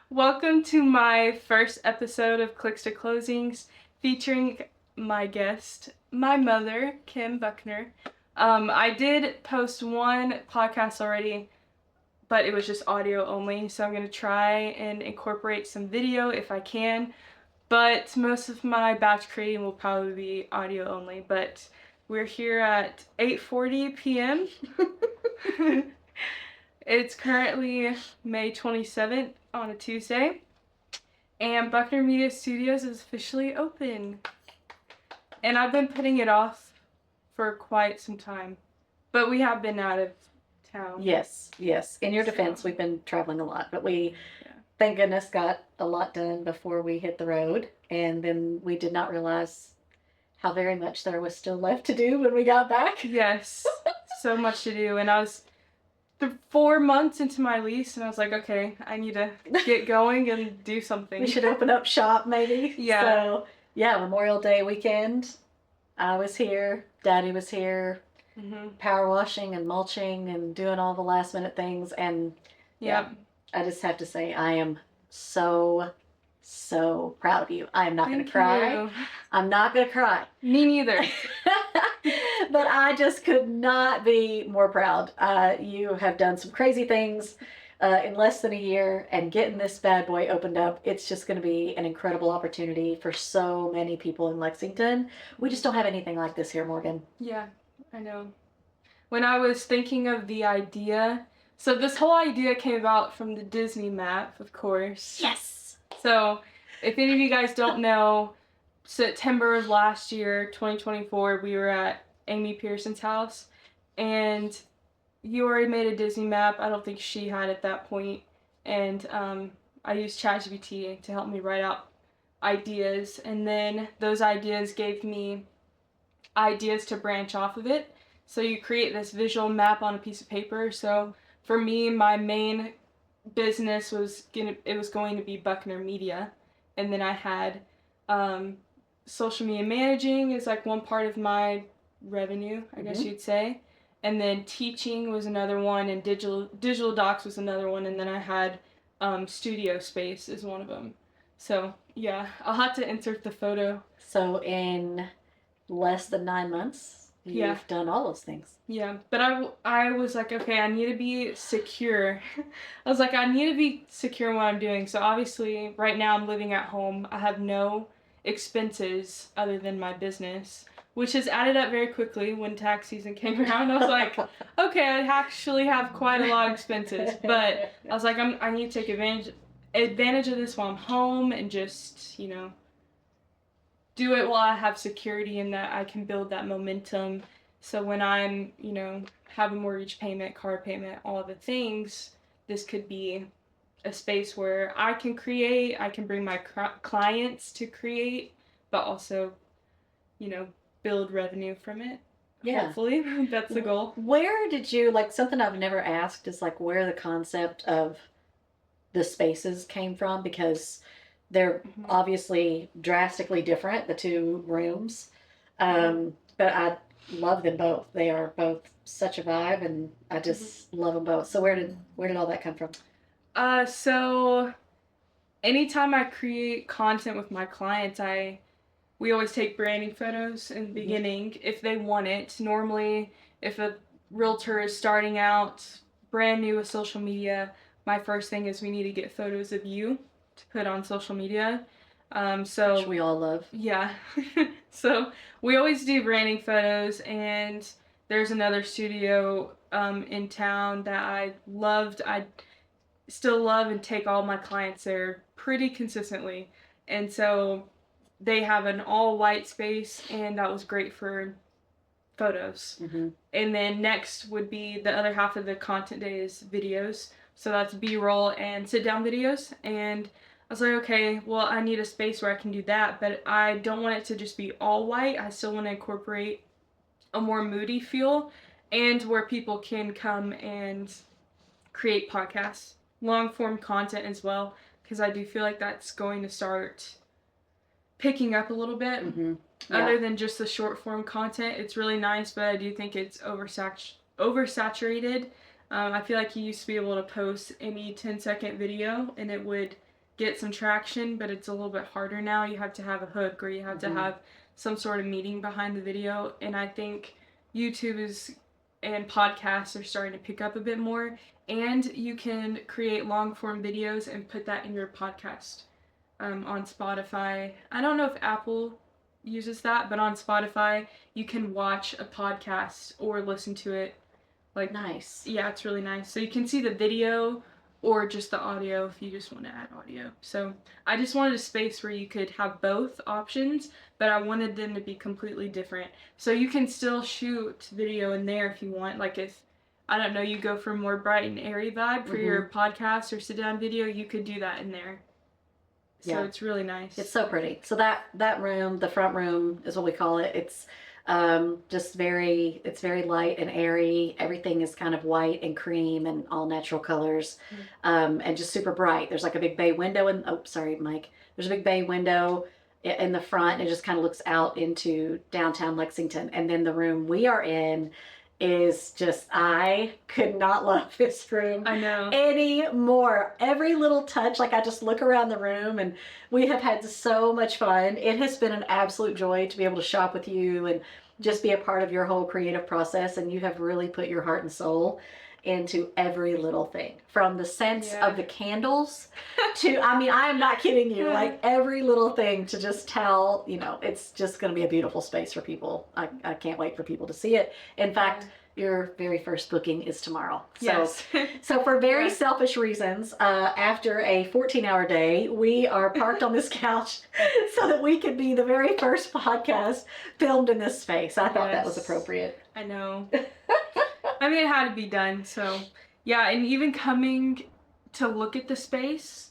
Welcome to my first episode of Clicks to Closings featuring my guest, my mother, Kim Buckner. I did post one podcast already, but it was just audio only, so I'm going to try and incorporate some video if I can, but most of my batch creating will probably be audio only, but we're here at 8:40 p.m. It's currently May 27th on a Tuesday, and Buckner Media Studios is officially open. And I've been putting it off for quite some time, but we have been out of town. Yes. In your defense, we've been traveling a lot, but we, thank goodness, got a lot done before we hit the road. And then we did not realize how very much there was still left to do when we got back. Yes, so much to do. And I was 4 months into my lease, and I was like, okay, I need to get going and do something. We should open up shop, maybe. Yeah. So, Memorial Day weekend, I was here, Daddy was here, power washing and mulching and doing all the last minute things. And I just have to say, I am so proud of you. I am not going to cry. I'm not going to cry. Me neither. But I just could not be more proud. You have done some crazy things in less than a year, and getting this bad boy opened up, it's just going to be an incredible opportunity for so many people in Lexington. We just don't have anything like this here, Morgan. Yeah, I know. When I was thinking of the idea, so this whole idea came about from the Disney map, of course. Yes! So, if any of you guys don't know, September of last year, 2024, we were at Amy Pearson's house, and you already made a Disney map. I don't think she had at that point, and I used ChatGPT to help me write out ideas, and then those ideas gave me ideas to branch off of it. So you create this visual map on a piece of paper. So for me, my main business was going to be Buckner Media, and then I had social media managing is like one part of my revenue, I guess you'd say, and then teaching was another one, and digital docs was another one, and then I had studio space is one of them. So yeah, I'll have to insert the photo. So in less than 9 months, you've done all those things. Yeah, but I was like, okay, I need to be secure. I was like, I need to be secure in what I'm doing. So obviously, right now I'm living at home. I have no expenses other than my business, which has added up very quickly when tax season came around. I was like, okay, I actually have quite a lot of expenses. But I was like, I need to take advantage of this while I'm home and just, do it while I have security and that I can build that momentum. So when I'm, have a mortgage payment, car payment, all the things, this could be a space where I can create, I can bring my clients to create, but also, build revenue from it. Yeah. Hopefully, that's the goal. Where did you, something I've never asked is where the concept of the spaces came from, because they're obviously drastically different, the two rooms. But I love them both. They are both such a vibe, and I just love them both. So where did all that come from? So anytime I create content with my clients, we always take branding photos in the beginning if they want it. Normally, if a realtor is starting out brand new with social media, my first thing is we need to get photos of you to put on social media. Which we all love. Yeah. So we always do branding photos, and there's another studio in town that I loved. I still love and take all my clients there pretty consistently. And so they have an all-white space, and that was great for photos. And then next would be the other half of the content day is videos. So that's B-roll and sit-down videos. And I was like, okay, well, I need a space where I can do that, but I don't want it to just be all white. I still want to incorporate a more moody feel, and where people can come and create podcasts, long-form content as well, because I do feel like that's going to start picking up a little bit. Other than just the short-form content, it's really nice, but I do think it's oversaturated. I feel like you used to be able to post any 10-second video, and it would get some traction, but it's a little bit harder now. You have to have a hook, or you have to have some sort of meaning behind the video. And I think YouTube and podcasts are starting to pick up a bit more. And you can create long form videos and put that in your podcast on Spotify. I don't know if Apple uses that, but on Spotify, you can watch a podcast or listen to it. Like, nice. Yeah, it's really nice. So you can see the video or just the audio if you just want to add audio. So I just wanted a space where you could have both options, but I wanted them to be completely different. So you can still shoot video in there if you want. Like if, I don't know, you go for a more bright and airy vibe for your podcast or sit down video, you could do that in there. So it's really nice. It's so pretty. So that room, the front room is what we call it. It's it's very light and airy. Everything is kind of white and cream and all natural colors, and just super bright. There's like a big bay window sorry, Mike. There's a big bay window in the front. And it just kind of looks out into downtown Lexington. And then the room we are in is just, I could not love this room any more. Every little touch, like I just look around the room and we have had so much fun. It has been an absolute joy to be able to shop with you and just be a part of your whole creative process. And you have really put your heart and soul into every little thing, from the scents of the candles to, I mean, I am not kidding you, like every little thing, to just tell, it's just going to be a beautiful space for people. I can't wait for people to see it. In fact, your very first booking is tomorrow. So for very selfish reasons, after a 14-hour day, we are parked on this couch so that we could be the very first podcast filmed in this space. I thought that was appropriate. I know. I mean, it had to be done. So yeah, and even coming to look at the space,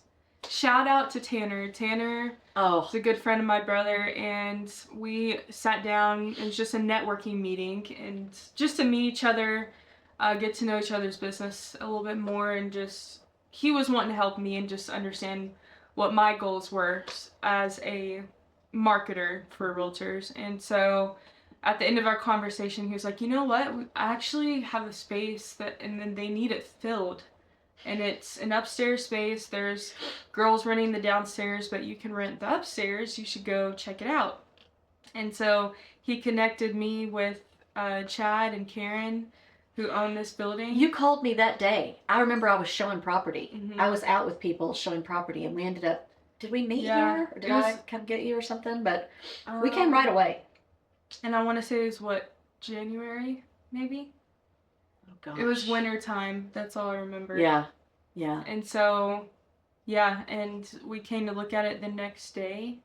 shout out to Tanner. Tanner is a good friend of my brother, and we sat down. It was just a networking meeting, and just to meet each other, get to know each other's business a little bit more, and just, he was wanting to help me and just understand what my goals were as a marketer for realtors. And so at the end of our conversation, he was like, you know what? I actually have a space and then they need it filled. And it's an upstairs space. There's girls renting the downstairs, but you can rent the upstairs. You should go check it out. And so he connected me with Chad and Karen, who own this building. You called me that day. I remember I was showing property. I was out with people showing property, and we ended up, did we meet here? Or did I come get you or something? But we came right away. And I want to say it was January, maybe? Oh, gosh. It was winter time. That's all I remember. Yeah. And so, and we came to look at it the next day.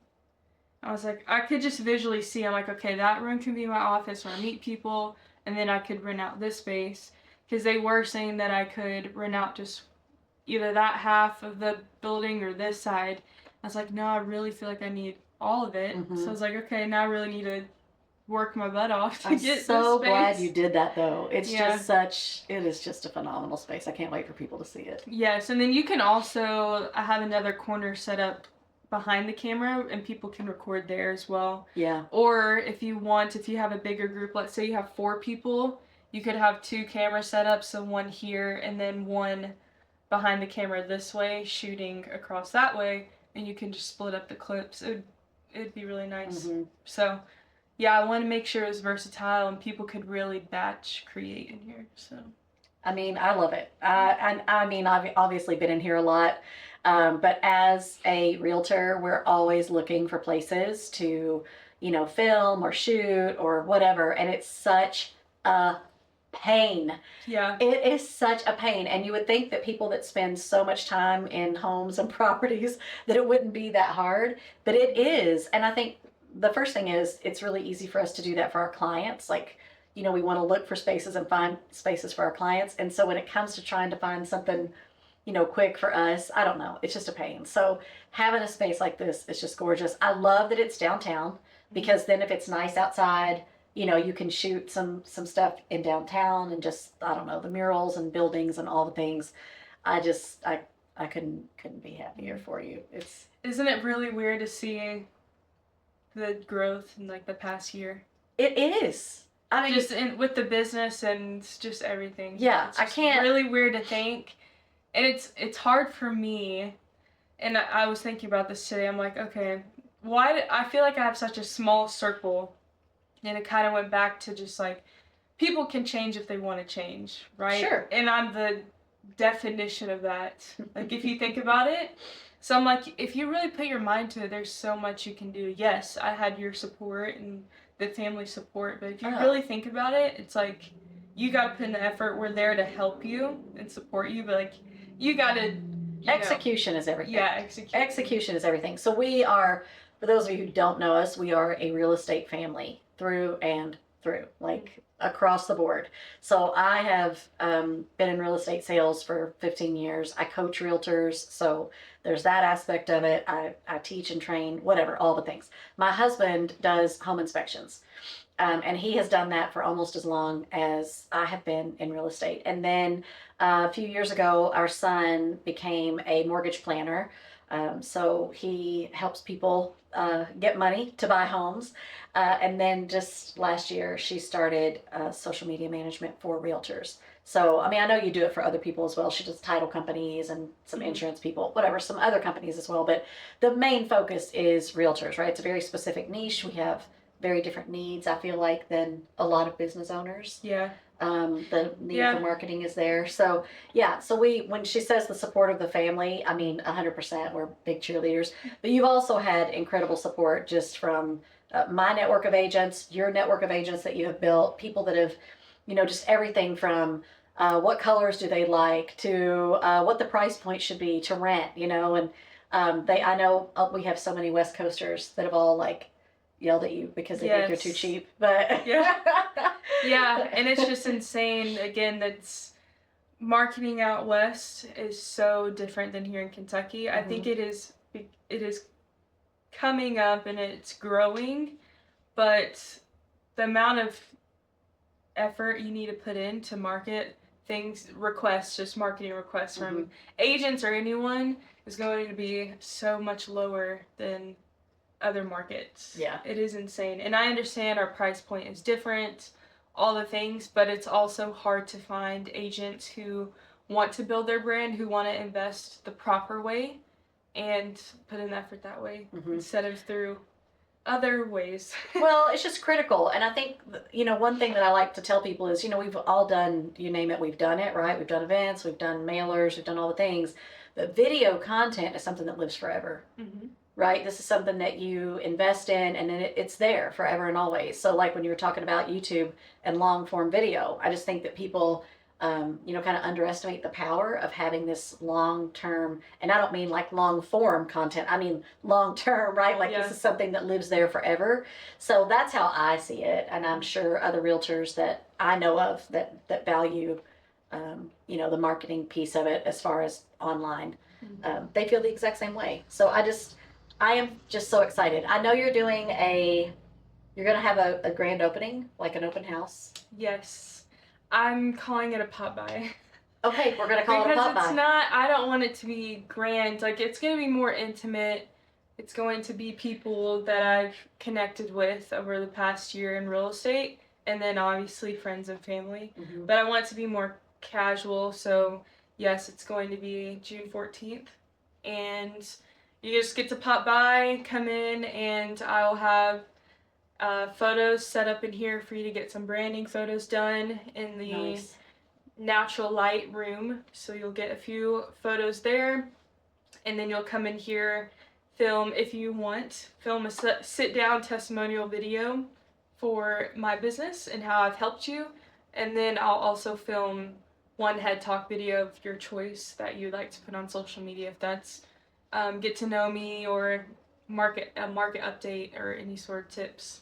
I was like, I could just visually see, I'm like, okay, that room can be my office where I meet people, and then I could rent out this space. Because they were saying that I could rent out just either that half of the building or this side. I was like, no, I really feel like I need all of it. So I was like, okay, now I really need to work my butt off to get this space. I'm so glad you did that, though. It's it is just a phenomenal space. I can't wait for people to see it. Yes, and then you can also have another corner set up behind the camera, and people can record there as well. Yeah. Or if you have a bigger group, let's say you have 4 people, you could have 2 cameras set up, so one here and then one behind the camera this way, shooting across that way, and you can just split up the clips. It'd be really nice. So yeah, I want to make sure it was versatile and people could really batch create in here. So, I mean, I love it. I mean, I've obviously been in here a lot, but as a realtor, we're always looking for places to, film or shoot or whatever, and it's such a pain. Yeah. It is such a pain, and you would think that people that spend so much time in homes and properties that it wouldn't be that hard, but it is. And I think the first thing is, it's really easy for us to do that for our clients. Like, we want to look for spaces and find spaces for our clients. And so when it comes to trying to find something, quick for us, I don't know, it's just a pain. So having a space like this is just gorgeous. I love that it's downtown, because then if it's nice outside, you can shoot some stuff in downtown, and just, I don't know, the murals and buildings and all the things. I couldn't be happier for you. Isn't it really weird to see the growth in like the past year? It is. I mean, just with the business and just everything. Yeah, it's really weird to think, and it's hard for me, And I was thinking about this today. I'm like, okay, I feel like I have such a small circle, and it kind of went back to just like people can change if they want to change, right? Sure. And I'm the definition of that. Like if you think about it. So I'm like, if you really put your mind to it, there's so much you can do. Yes, I had your support and the family support, but if you really think about it, it's like you got to put in the effort. We're there to help you and support you, but like you got to execution is everything. Yeah, execution is everything. So we are, for those of you who don't know us, we are a real estate family through and through, like across the board. So I have been in real estate sales for 15 years. I coach realtors, so there's that aspect of it. I teach and train, whatever, all the things. My husband does home inspections. And he has done that for almost as long as I have been in real estate. And then a few years ago, our son became a mortgage planner. So he helps people get money to buy homes. And then just last year, she started social media management for realtors. So, I mean, I know you do it for other people as well. She does title companies and some insurance people, whatever, some other companies as well. But the main focus is realtors, right? It's a very specific niche. We have very different needs, I feel like, than a lot of business owners. Yeah. The need for marketing is there. So yeah, so when she says the support of the family, I mean 100%, we're big cheerleaders. But you've also had incredible support just from my network of agents, your network of agents that you have built, people that have, just everything from what colors do they like to what the price point should be to rent, and I know we have so many West Coasters that have all like yelled at you because they think you're too cheap, but yeah, and it's just insane. Again, that's marketing out west is so different than here in Kentucky. I think it is coming up and it's growing, but the amount of effort you need to put in to market just marketing requests from agents or anyone is going to be so much lower than other markets. Yeah. It is insane. And I understand our price point is different, all the things, but it's also hard to find agents who want to build their brand, who want to invest the proper way and put in effort that way instead of through other ways. Well, it's just critical. And I think, one thing that I like to tell people is, we've all done, you name it, we've done it, right? We've done events, we've done mailers, we've done all the things. But video content is something that lives forever. Right? This is something that you invest in and then it's there forever and always. So like when you were talking about YouTube and long form video, I just think that people, kind of underestimate the power of having this long term, and I don't mean like long form content, I mean long term, right? Like this is something that lives there forever. So that's how I see it. And I'm sure other realtors that I know of that value, the marketing piece of it as far as online, they feel the exact same way. So I am just so excited. I know you're going to have a grand opening, like an open house. Yes. I'm calling it a pop-by. Okay, we're going to call it a pop-by. Because it's not, I don't want it to be grand. Like, it's going to be more intimate. It's going to be people that I've connected with over the past year in real estate. And then obviously friends and family. But I want it to be more casual. So, yes, it's going to be June 14th. And you just get to pop by, come in, and I'll have photos set up in here for you to get some branding photos done in the natural light room. So you'll get a few photos there, and then you'll come in here, film if you want, film a sit-down testimonial video for my business and how I've helped you, and then I'll also film one head talk video of your choice that you'd like to put on social media, if that's get to know me or market update or any sort of tips.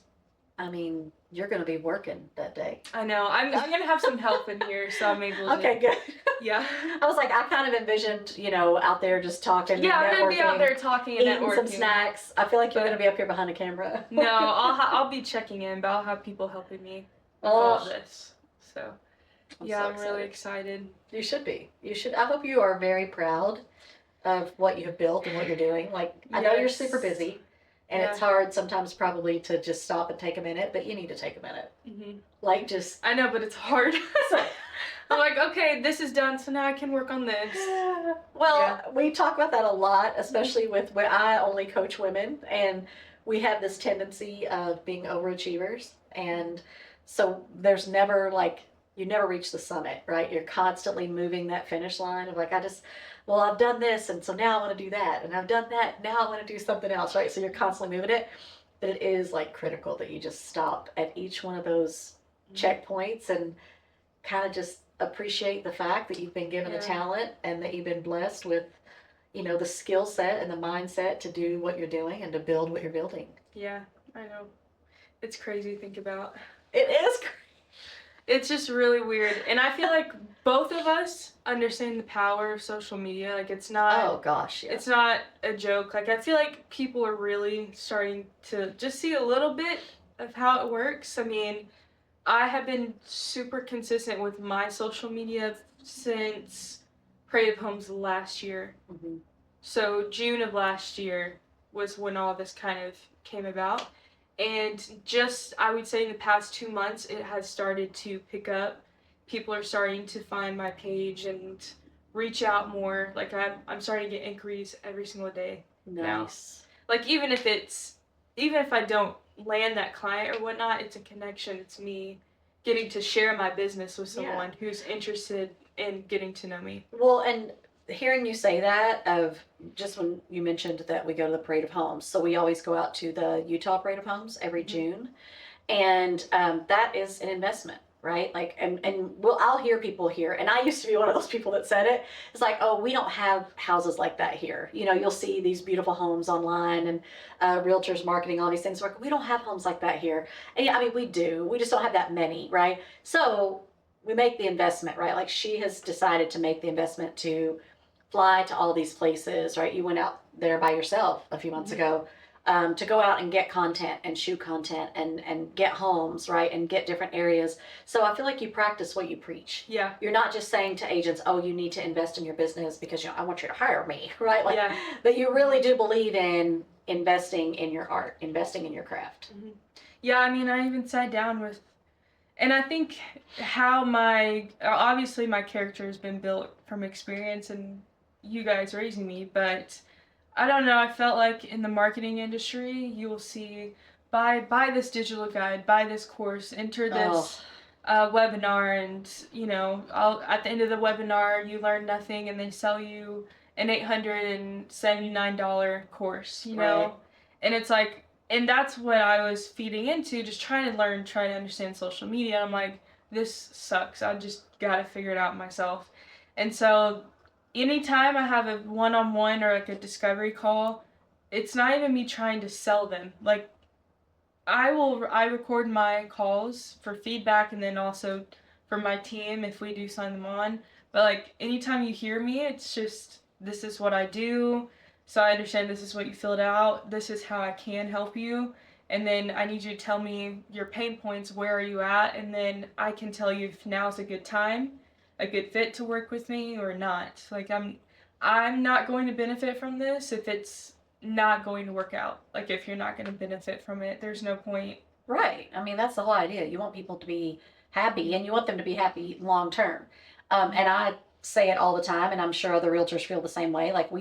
I mean, you're going to be working that day. I know. I'm going to have some help in here, so I'm able to. Okay, good. Yeah. I was like, I kind of envisioned, out there just talking. Yeah, I'm going to be out there talking and eating some snacks. I feel like you're going to be up here behind a camera. No, I'll be checking in, but I'll have people helping me with all this. So, I'm really excited. You should be. You should. I hope you are very proud of what you have built and what you're doing. Like, I know you're super busy. And it's hard sometimes probably to just stop and take a minute, but you need to take a minute. Like just... I know, but it's hard. I'm like, okay, this is done, so now I can work on this. Well, we talk about that a lot, especially with where I only coach women, and we have this tendency of being overachievers. And so there's never like, you never reach the summit, right? You're constantly moving that finish line of like, well, I've done this, and so now I want to do that, and I've done that, now I want to do something else, right? So you're constantly moving it. But it is like critical that you just stop at each one of those checkpoints and kind of just appreciate the fact that you've been given the talent and that you've been blessed with, the skill set and the mindset to do what you're doing and to build what you're building. Yeah, I know. It's crazy to think about. It is. It's just really weird. And I feel like both of us understand the power of social media. Like, it's not. Oh, gosh, yeah. It's not a joke. Like, I feel like people are really starting to just see a little bit of how it works. I mean, I have been super consistent with my social media since Creative Homes last year. Mm-hmm. So June of last year was when all this kind of came about. And just, I would say in the past 2 months, it has started to pick up. People are starting to find my page and reach out more. Like, I'm starting to get inquiries every single day. Nice. Now. Like, even if I don't land that client or whatnot, it's a connection. It's me getting to share my business with someone who's interested in getting to know me. Well, and hearing you say that, of just when you mentioned that we go to the Parade of Homes, so we always go out to the Utah Parade of Homes every June, and that is an investment, right? Like, and I'll hear people here, and I used to be one of those people that said it. It's like, oh, we don't have houses like that here. You'll see these beautiful homes online and realtors marketing all these things. We're like, we don't have homes like that here. And yeah, I mean, we do. We just don't have that many, right? So we make the investment, right? Like, she has decided to make the investment to fly to all these places, right? You went out there by yourself a few months ago to go out and get content and shoot content and get homes, right? And get different areas. So I feel like you practice what you preach. Yeah. You're not just saying to agents, oh, you need to invest in your business because I want you to hire me, right? Like, but you really do believe in investing in your art, investing in your craft. Mm-hmm. Yeah, I mean, I even sat down with, and I think how obviously my character has been built from experience and you guys raising me, but I don't know, I felt like in the marketing industry, you will see, buy this digital guide, buy this course, enter this webinar, and, at the end of the webinar, you learn nothing, and they sell you an $879 course, Right. And it's like, and that's what I was feeding into, just trying to understand social media. I'm like, this sucks. I just gotta figure it out myself. And so anytime I have a one-on-one or like a discovery call, it's not even me trying to sell them. Like, I record my calls for feedback and then also for my team if we do sign them on. But like, anytime you hear me, it's just, this is what I do. So I understand this is what you filled out. This is how I can help you. And then I need you to tell me your pain points. Where are you at? And then I can tell you if now's a good time, a good fit to work with me or not. Like, I'm not going to benefit from this if it's not going to work out. Like, if you're not going to benefit from it, there's no point. Right. I mean, that's the whole idea. You want people to be happy, and you want them to be happy long term. And I say it all the time, and I'm sure other realtors feel the same way. Like,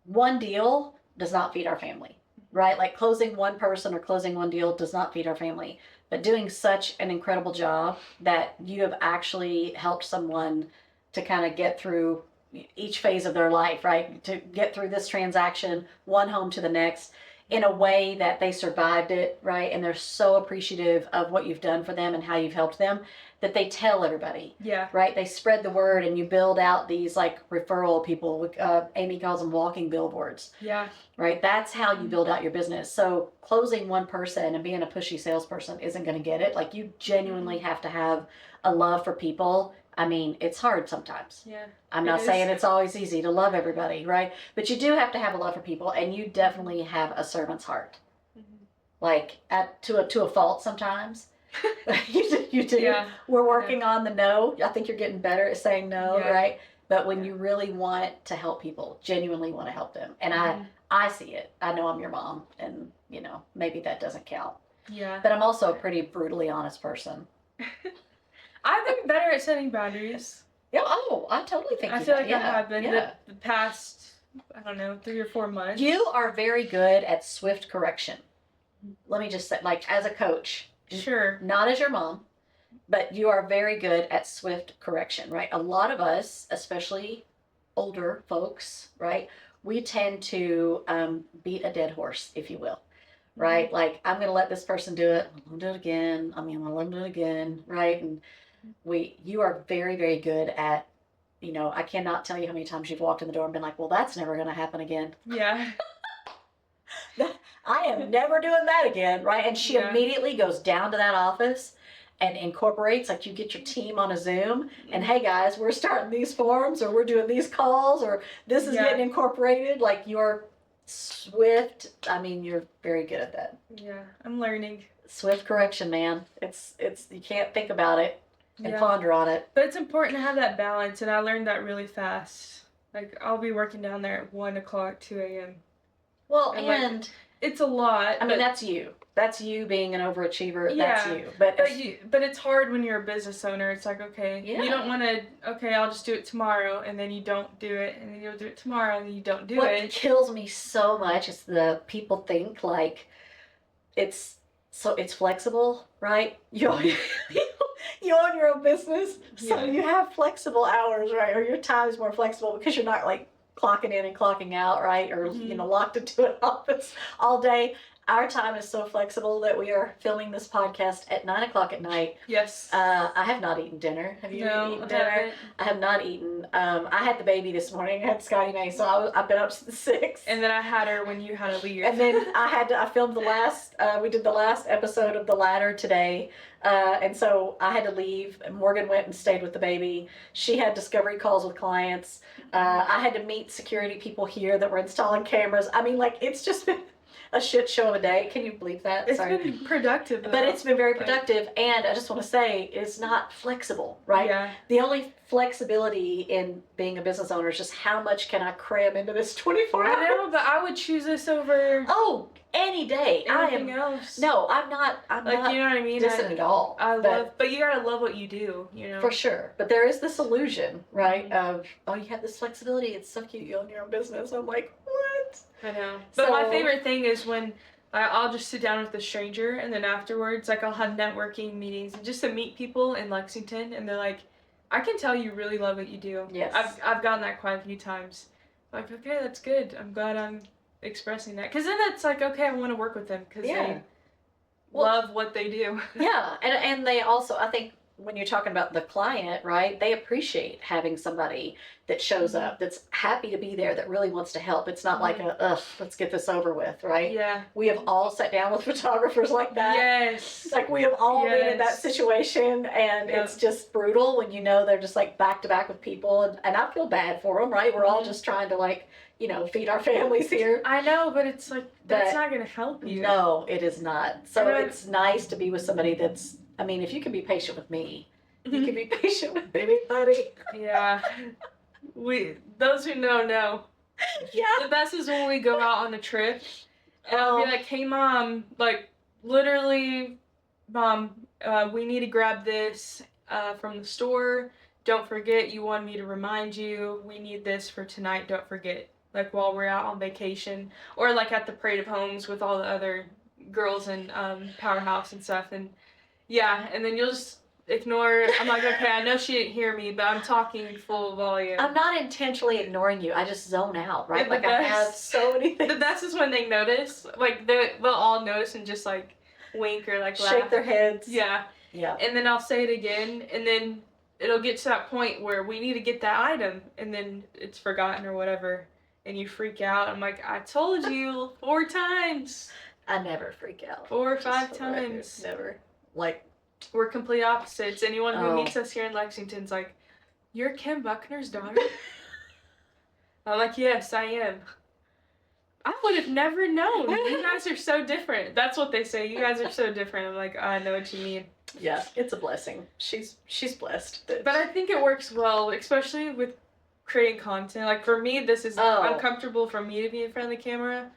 one deal does not feed our family, right? Like, closing one person or closing one deal does not feed our family. But doing such an incredible job that you have actually helped someone to kind of get through each phase of their life, right? To get through this transaction, one home to the next, in a way that they survived it, right? And they're so appreciative of what you've done for them and how you've helped them that they tell everybody. Yeah. Right? They spread the word, and you build out these like referral people. Amy calls them walking billboards. Yeah. Right? That's how you build out your business. So closing one person and being a pushy salesperson isn't going to get it. Like, you genuinely have to have a love for people. I mean, it's hard sometimes. Yeah. I'm not saying it's always easy to love everybody, right? But you do have to have a love for people, and you definitely have a servant's heart. Mm-hmm. Like, to a fault sometimes. you do. Yeah. We're working on the no. I think you're getting better at saying no, right? But when you really want to help people, genuinely want to help them, and I see it. I know I'm your mom, and maybe that doesn't count. Yeah. But I'm also a pretty brutally honest person. I've been better at setting boundaries. Yeah. Oh, I totally think I feel like I yeah, have been yeah. the past, I don't know, 3 or 4 months. You are very good at swift correction. Let me just say, like, as a coach, Sure. not as your mom, but you are very good at swift correction, right? A lot of us, especially older folks, right, we tend to beat a dead horse, if you will, right? Mm-hmm. Like, I'm going to let this person do it. I'm going to do it again. I'm going to let them do it again, right? And you are very, very good at, I cannot tell you how many times you've walked in the door and been like, well, that's never going to happen again. Yeah. I am never doing that again, right? And she Yeah. immediately goes down to that office and incorporates, like, you get your team on a Zoom and, hey guys, we're starting these forms, or we're doing these calls, or this is Yeah. getting incorporated. Like, you're swift. I mean, you're very good at that. Yeah, I'm learning. Swift correction, man. It's you can't think about it and Yeah. ponder on it. But it's important to have that balance, and I learned that really fast. Like, I'll be working down there at 1 o'clock, 2 a.m. Well, And, like, and it's a lot. I mean, that's you. That's you being an overachiever. Yeah, That's you. But but it's hard when you're a business owner. It's like, okay, Yeah. you don't want to, okay, I'll just do it tomorrow, and then you don't do it, and then you'll do it tomorrow, and then you don't do what it. kills me so much is the people think like it's flexible, right? You own your own business, so Yeah. you have flexible hours, right? Or your time is more flexible because you're not like clocking in and clocking out, right? Or Mhm. locked into an office all day. Our time is so flexible that we are filming this podcast at 9 o'clock at night. Yes. I have not eaten dinner. Have you No, eaten I dinner? haven't. I have not eaten. I had the baby this morning. I had Scotty May, so I've been up since 6. And then I had her when you had to leave. And then I filmed the last, we did the last episode of The Ladder today. And so I had to leave. Morgan went and stayed with the baby. She had discovery calls with clients. I had to meet security people here that were installing cameras. I mean, like, it's just been a shit show of a day. Can you believe that? It's Sorry. been productive, though. But it's been very productive, and I just want to say it's not flexible, right? Yeah. The only flexibility in being a business owner is just how much can I cram into this 24 hours? I know, but I would choose this over Oh, any day. anything else. No, I'm not. I'm Like, not you know what I mean? dissing at all. But you gotta love what you do, you know? For sure. But there is this illusion, right, of, oh, you have this flexibility. It's so cute. You own your own business. I'm like, what? I know. But my So- favorite thing is when I'll just sit down with a stranger, and then afterwards, like, I'll have networking meetings just to meet people in Lexington, and they're like, I can tell you really love what you do. Yes. I've gotten that quite a few times. Like, okay, that's good. I'm glad I'm expressing that. Because then it's like, okay, I want to work with them because Yeah. they Well- love what they do. Yeah, and they also, I think, when you're talking about the client, right, they appreciate having somebody that shows up, that's happy to be there, that really wants to help. It's not like let's get this over with, right? Yeah. We have all sat down with photographers like that. Yes. Like, we have all been in that Yes. situation, and Yep. it's just brutal when you know they're just like back to back with people, and I feel bad for them, right? We're all Mhm. just trying to, like, feed our families here. I know, but it's like, that's But- not going to help you. No, it is not. So And it's nice to be with somebody that's, I mean, if you can be patient with me, you can be patient with anybody. Yeah. Those who know. Yeah. The best is when we go out on a trip, and I'll Oh. be like, hey mom, like, literally, mom, we need to grab this from the store. Don't forget, you wanted me to remind you, we need this for tonight, don't forget. Like, while we're out on vacation, or like at the Parade of Homes with all the other girls in Powerhouse and stuff, and yeah, and then you'll just ignore. I'm like, okay, I know she didn't hear me, but I'm talking full volume. I'm not intentionally ignoring you. I just zone out, right? The Like, I have best. so many The things. best is when they notice. Like, they'll all notice and just, like, wink or, like, laugh. Shake their heads. Yeah. Yeah. And then I'll say it again, and then it'll get to that point where we need to get that item, and then it's forgotten or whatever, and you freak out. I'm like, I told you 4 times. I never freak out. 4 or Just 5 for the record, times. Never. Like, We're complete opposites. Anyone who Oh. meets us here in Lexington's like, you're Kim Buckner's daughter? I'm like, yes, I am. I would have never known. You guys are so different. That's what they say. You guys are so different. I'm like, I know what you mean. yeah, it's a blessing. She's blessed. But I think it works well, especially with creating content. Like, for me, this is uncomfortable for me to be in front of the camera,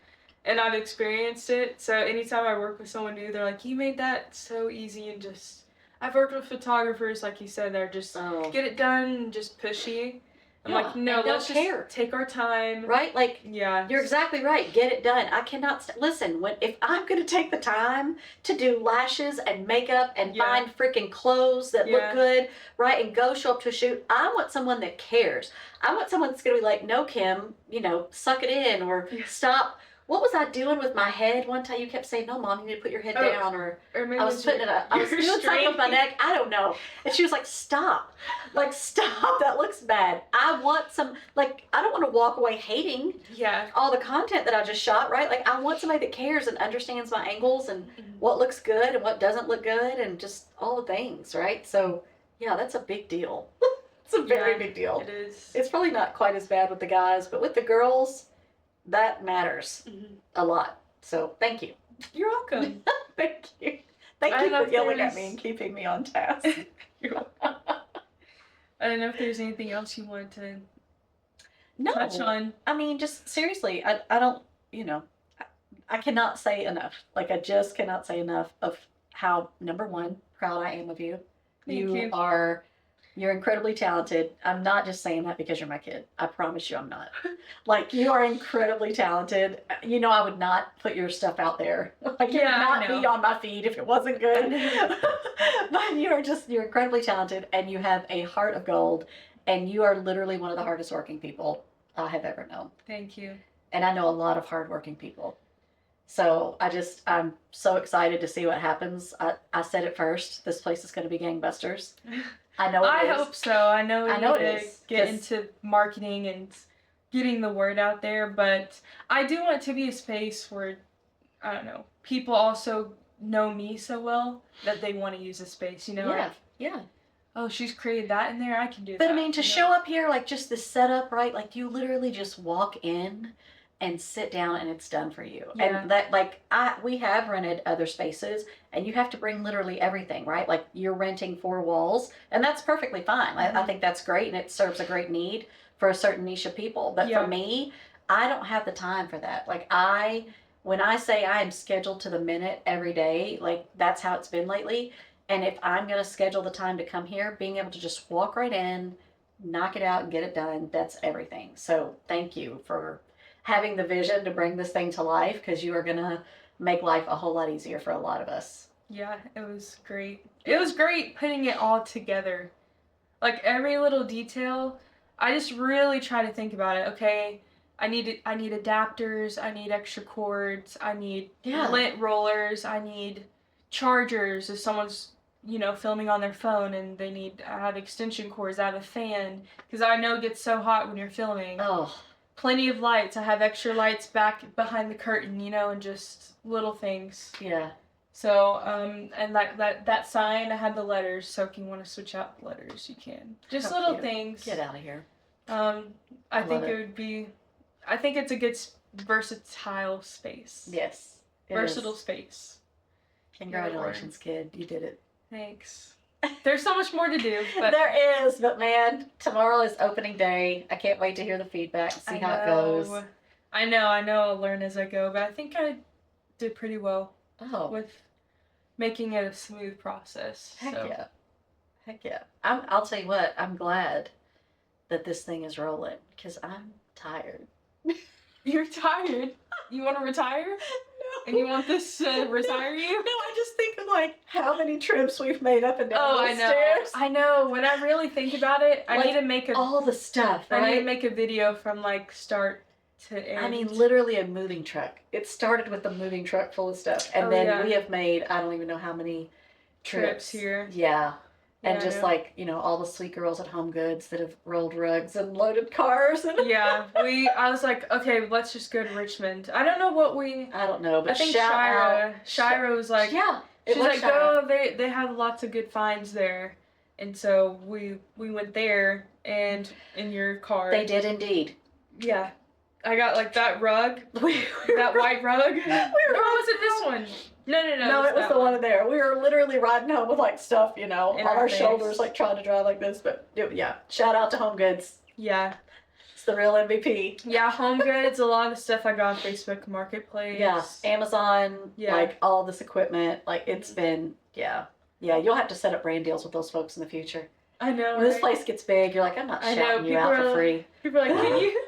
and I've experienced it. So anytime I work with someone new, they're like, you made that so easy, and just, I've worked with photographers, like you said, they're just Oh. get it done, just pushy. I'm Yeah, like, no, and don't let's care. just take our time. Right? Like, Yeah. you're exactly right. Get it done. I cannot listen. If I'm going to take the time to do lashes and makeup and Yeah. find freaking clothes that look Yeah. good, right, and go show up to a shoot, I want someone that cares. I want someone that's going to be like, no, Kim, suck it in, or Yeah. stop. What was I doing with my head one time? You kept saying, no, Mom, you need to put your head down, or maybe I was putting it up. I was doing something with my neck. I don't know. And she was like, stop. Like, stop. That looks bad. I want some, like, I don't want to walk away hating Yeah. all the content that I just shot, right? Like, I want somebody that cares and understands my angles and what looks good and what doesn't look good and just all the things, right? So, yeah, that's a big deal. It's a very big deal. It is. It's probably not quite as bad with the guys, but with the girls, that matters a lot. So, thank you. You're welcome. Thank you. Thank you for yelling at me and keeping me on task. You're welcome. I don't know if there's anything else you wanted to touch on. I mean, just seriously, I don't, I cannot say enough. Like, I just cannot say enough of how, number one, proud I am of you. Thank you. You're incredibly talented. I'm not just saying that because you're my kid. I promise you I'm not. Like, you are incredibly talented. I would not put your stuff out there. Like, it would not be on my feed if it wasn't good. But you're incredibly talented, and you have a heart of gold, and you are literally one of the hardest working people I have ever known. Thank you. And I know a lot of hardworking people. So I'm so excited to see what happens. I said it first. This place is going to be gangbusters. I know it is. I hope so. I know it is. is. Get into marketing and getting the word out there, but I do want it to be a space where, I don't know, people also know me so well that they want to use the space, Yeah. Oh, she's created that in there, I can do that. But I mean, to show up here, like, just the setup, right? Like, you literally just walk in and sit down and it's done for you. Yeah. And that, like, we have rented other spaces and you have to bring literally everything, right? Like, you're renting 4 walls and that's perfectly fine. I think that's great and it serves a great need for a certain niche of people. But for me, I don't have the time for that. Like, when I say I am scheduled to the minute every day, like, that's how it's been lately. And if I'm going to schedule the time to come here, being able to just walk right in, knock it out and get it done, that's everything. So thank you for having the vision to bring this thing to life, because you are going to make life a whole lot easier for a lot of us. Yeah, it was great. It was great putting it all together. Like, every little detail, I just really try to think about it. Okay, I need adapters, I need extra cords, I need lint rollers, I need chargers if someone's filming on their phone and they need to have extension cords. I have a fan because I know it gets so hot when you're filming. Oh, plenty of lights. I have extra lights back behind the curtain, and just little things. Yeah. So, and that sign, I had the letters, so if you want to switch out the letters, you can. Just How little cute. things. Get out of here. I think it would be, I think it's a good versatile space. Yes. Versatile space. Congratulations, kid. You did it. Thanks. There's so much more to do. But there is, but man, tomorrow is opening day. I can't wait to hear the feedback, see how it goes. I know I'll learn as I go, but I think I did pretty well with making it a smooth process. Heck yeah. I'll tell you what, I'm glad that this thing is rolling, because I'm tired. You're tired? You want to retire? No. And you want this to retire you? No, I just think of, like, how many trips we've made up and down those stairs. I know. When I really think about it, I need to make all the stuff, right? I need to make a video from, like, start to end. I mean, literally a moving truck. It started with a moving truck full of stuff. And then we have made, I don't even know how many trips here. Yeah. And just like, all the sweet girls at Home Goods that have rolled rugs and loaded cars. And I was like, okay, let's just go to Richmond. I don't know what I don't know, but I think Shira was like, she's like, go, they have lots of good finds there. And so we went there, and in your car. They did indeed. Yeah. I got, like, that rug, that white rug. Or was it this one? No, it was the one in there. We were literally riding home with, like, stuff, on our shoulders, like, trying to drive like this. But, shout out to Home Goods. Yeah. It's the real MVP. Yeah, Home Goods, a lot of the stuff I got on Facebook Marketplace. Yeah, Amazon, like, all this equipment. Like, it's been, Yeah, you'll have to set up brand deals with those folks in the future. I know. When this place gets big, you're like, I'm not shouting you out for free. People are like, can you,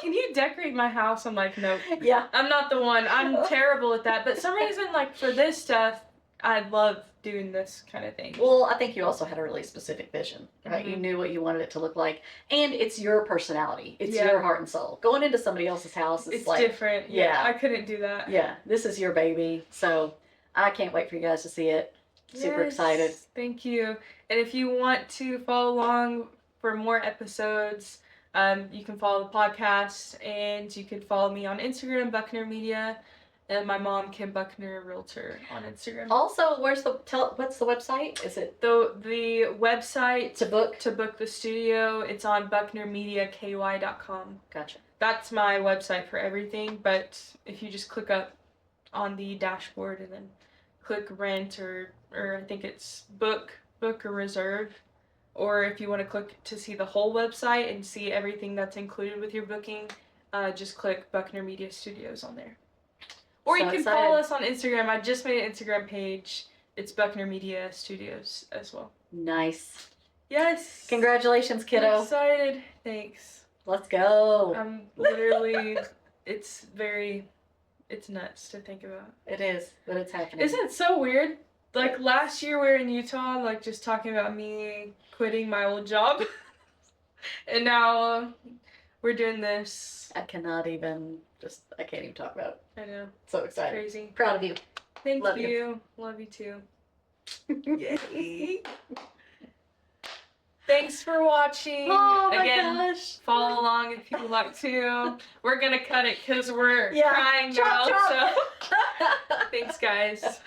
can you decorate my house? I'm like, nope. Yeah. I'm not the one. I'm terrible at that. But some reason, like for this stuff, I love doing this kind of thing. Well, I think you also had a really specific vision, right? Mm-hmm. You knew what you wanted it to look like, and it's your personality. It's your heart and soul. Going into somebody else's house, it's like different. Yeah, I couldn't do that. Yeah, this is your baby, so I can't wait for you guys to see it. Super excited. Thank you. And if you want to follow along for more episodes, you can follow the podcast, and you can follow me on Instagram, Buckner Media, and my mom, Kim Buckner, Realtor, on Instagram. Also, what's the website? Is it the website to book the studio? It's on bucknermediaky.com. Gotcha. That's my website for everything. But if you just click up on the dashboard and then click rent or I think it's book or reserve, or if you want to click to see the whole website and see everything that's included with your booking, just click Buckner Media Studios on there. Or you can follow us on Instagram. I just made an Instagram page. It's Buckner Media Studios as well. Nice. Yes. Congratulations, kiddo. I'm excited. Thanks. Let's go. I'm literally, it's nuts to think about. It is, but it's happening. Isn't it so weird? Like last year we were in Utah, like just talking about me quitting my old job. And now we're doing this. I can't even talk about it. I know. So excited. It's crazy. Proud of you. Thank you. Love you too. Yay. Thanks for watching. Oh my Again, gosh. follow along if you'd like to. We're going to cut it because we're crying chop, now. chop. So thanks, guys.